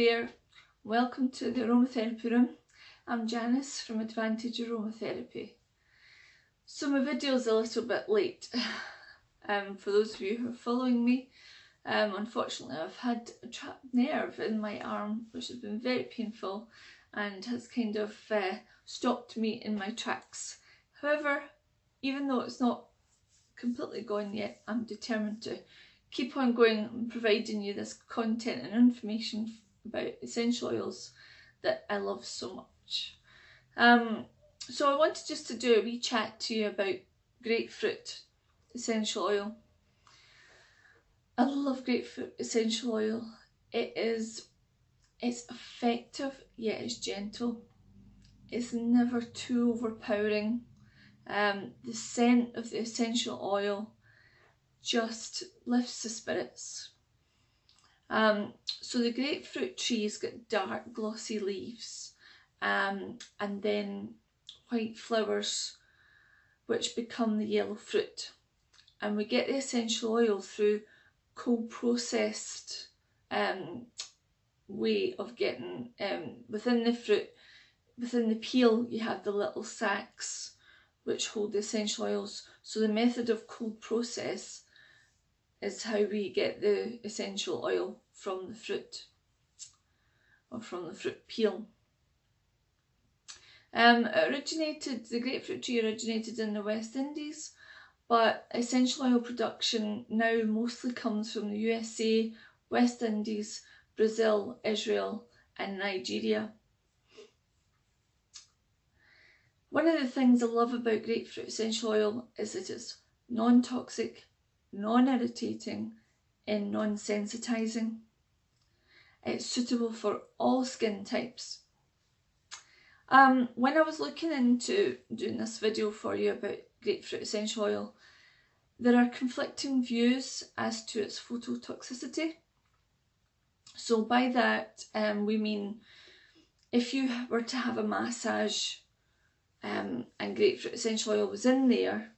there, welcome to the Aromatherapy room. I'm Janice from Advantage Aromatherapy. So my video's a little bit late. For those of you who are following me, unfortunately I've had a trapped nerve in my arm which has been very painful and has kind of stopped me in my tracks. However, even though it's not completely gone yet, I'm determined to keep on going and providing you this content and information about essential oils that I love so much. So I wanted just to do a wee chat to you about grapefruit essential oil. I love grapefruit essential oil. It's effective, yet it's gentle. It's never too overpowering. The scent of the essential oil just lifts the spirits. So the grapefruit tree's got dark glossy leaves and then white flowers which become the yellow fruit, and we get the essential oil through cold processed way of getting within the fruit. Within the peel you have the little sacs which hold the essential oils, so the method of cold process is how we get the essential oil from the fruit, or from the fruit peel. The grapefruit tree originated in the West Indies, but essential oil production now mostly comes from the USA, West Indies, Brazil, Israel and Nigeria. One of the things I love about grapefruit essential oil is that it's non-toxic, non-irritating and non-sensitizing. It's suitable for all skin types. When I was looking into doing this video for you about grapefruit essential oil, there are conflicting views as to its phototoxicity. So by that we mean if you were to have a massage and grapefruit essential oil was in there,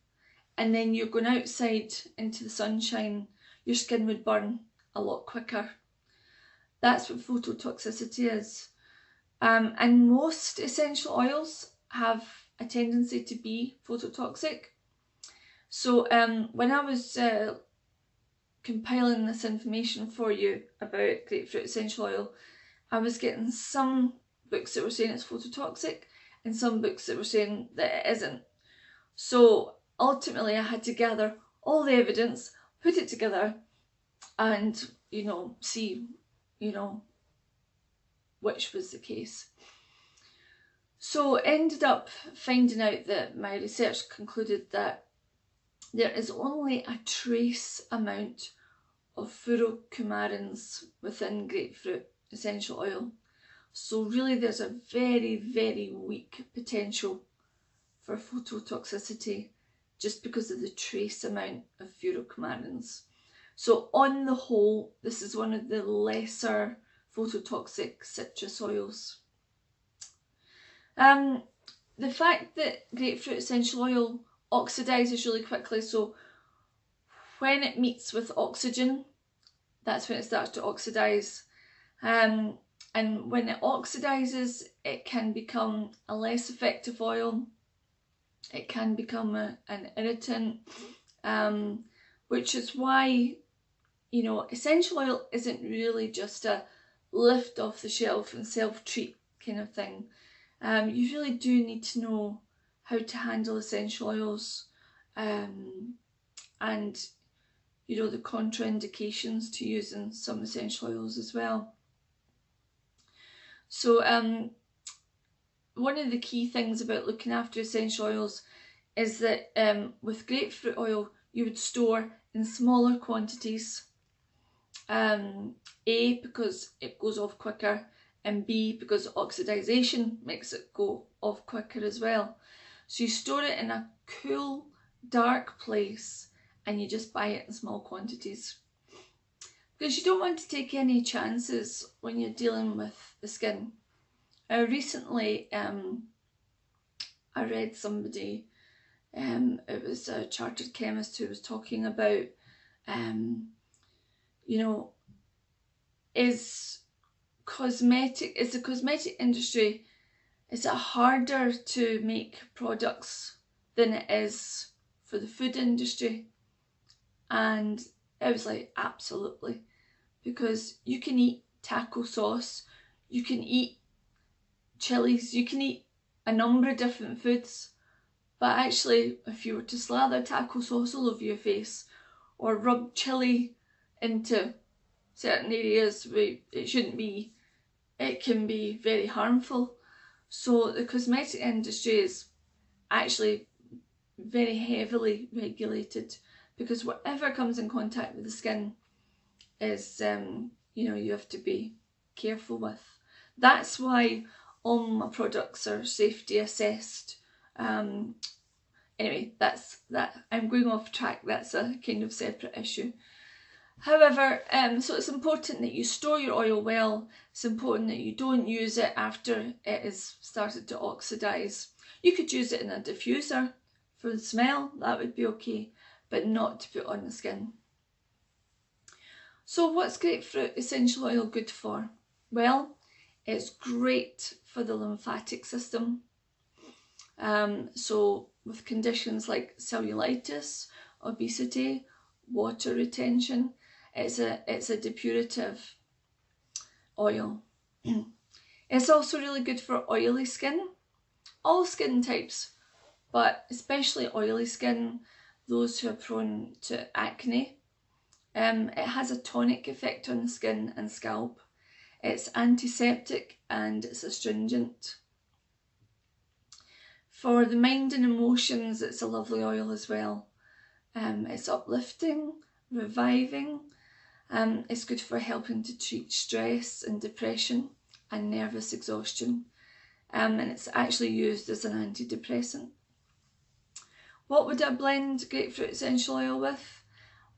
and then you're going outside into the sunshine, your skin would burn a lot quicker. That's what phototoxicity is. And most essential oils have a tendency to be phototoxic. So when I was compiling this information for you about grapefruit essential oil, I was getting some books that were saying it's phototoxic and some books that were saying that it isn't. So ultimately I had to gather all the evidence, put it together and, see, which was the case. So ended up finding out that my research concluded that there is only a trace amount of furocoumarins within grapefruit essential oil. So really there's a very, very weak potential for phototoxicity just because of the trace amount of furocoumarins. So on the whole, this is one of the lesser phototoxic citrus oils. The fact that grapefruit essential oil oxidizes really quickly, so when it meets with oxygen, that's when it starts to oxidize. And when it oxidizes, it can become a less effective oil. It can become an irritant, which is why, essential oil isn't really just a lift off the shelf and self-treat kind of thing. You really do need to know how to handle essential oils and the contraindications to using some essential oils as well. So one of the key things about looking after essential oils is that with grapefruit oil you would store in smaller quantities. A, because it goes off quicker, and B, because oxidization makes it go off quicker as well. So you store it in a cool, dark place and you just buy it in small quantities, because you don't want to take any chances when you're dealing with the skin. Recently I read somebody, it was a chartered chemist who was talking about is the cosmetic industry, is it harder to make products than it is for the food industry? And I was like, absolutely, because you can eat taco sauce, you can eat chilies, you can eat a number of different foods, but actually if you were to slather taco sauce all over your face or rub chili into certain areas where it shouldn't be, it can be very harmful. So the cosmetic industry is actually very heavily regulated, because whatever comes in contact with the skin is, you have to be careful with. That's why all my products are safety assessed. Anyway, that's that. I'm going off track. That's a kind of separate issue. However, so it's important that you store your oil well. It's important that you don't use it after it has started to oxidise. You could use it in a diffuser for the smell, that would be okay, but not to put on the skin. So what's grapefruit essential oil good for? Well, it's great for the lymphatic system. So with conditions like cellulitis, obesity, water retention, it's a depurative oil. It's also really good for oily skin, all skin types, but especially oily skin, those who are prone to acne. It has a tonic effect on the skin and scalp. It's antiseptic and it's astringent. For the mind and emotions, it's a lovely oil as well. It's uplifting, reviving. It's good for helping to treat stress and depression and nervous exhaustion. And it's actually used as an antidepressant. What would I blend grapefruit essential oil with?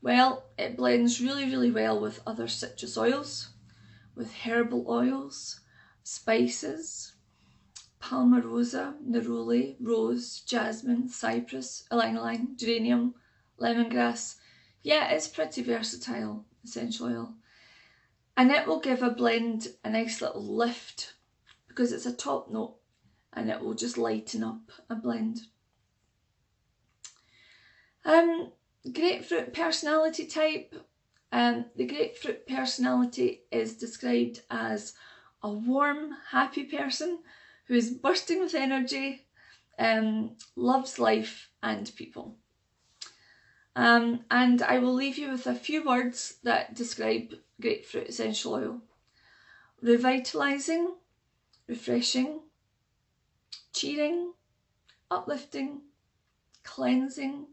Well, it blends really, really well with other citrus oils, with herbal oils, spices, palmarosa, neroli, rose, jasmine, cypress, ylang-ylang, geranium, lemongrass. Yeah, it's pretty versatile essential oil. And it will give a blend a nice little lift because it's a top note and it will just lighten up a blend. Grapefruit personality type. The grapefruit personality is described as a warm, happy person who is bursting with energy, loves life and people. And I will leave you with a few words that describe grapefruit essential oil. Revitalising, refreshing, cheering, uplifting, cleansing,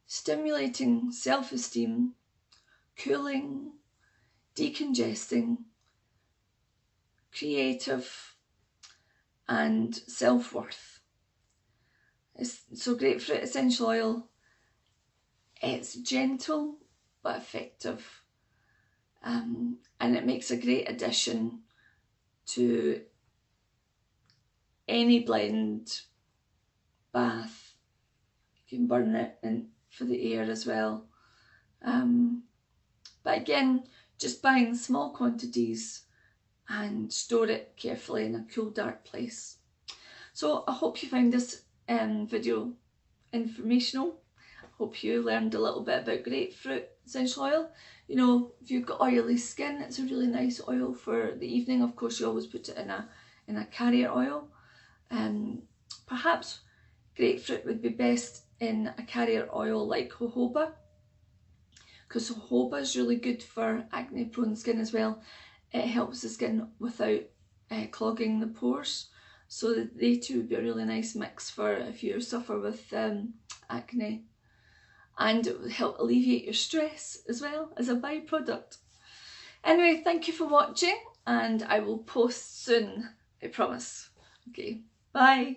stimulating self-esteem, cooling, decongesting, creative and self-worth. So grapefruit essential oil, it's gentle but effective, and it makes a great addition to any blend, bath. You can burn it in for the air as well. But again, just buy in small quantities and store it carefully in a cool, dark place. So I hope you found this video informational. Hope you learned a little bit about grapefruit essential oil. You know, if you've got oily skin, it's a really nice oil for the evening. Of course, you always put it in a carrier oil. Perhaps grapefruit would be best in a carrier oil like jojoba, because jojoba is really good for acne prone skin as well. It helps the skin without clogging the pores, so they two would be a really nice mix for if you suffer with acne, and it will help alleviate your stress as well as a byproduct. Anyway, thank you for watching and I will post soon, I promise. Okay, bye.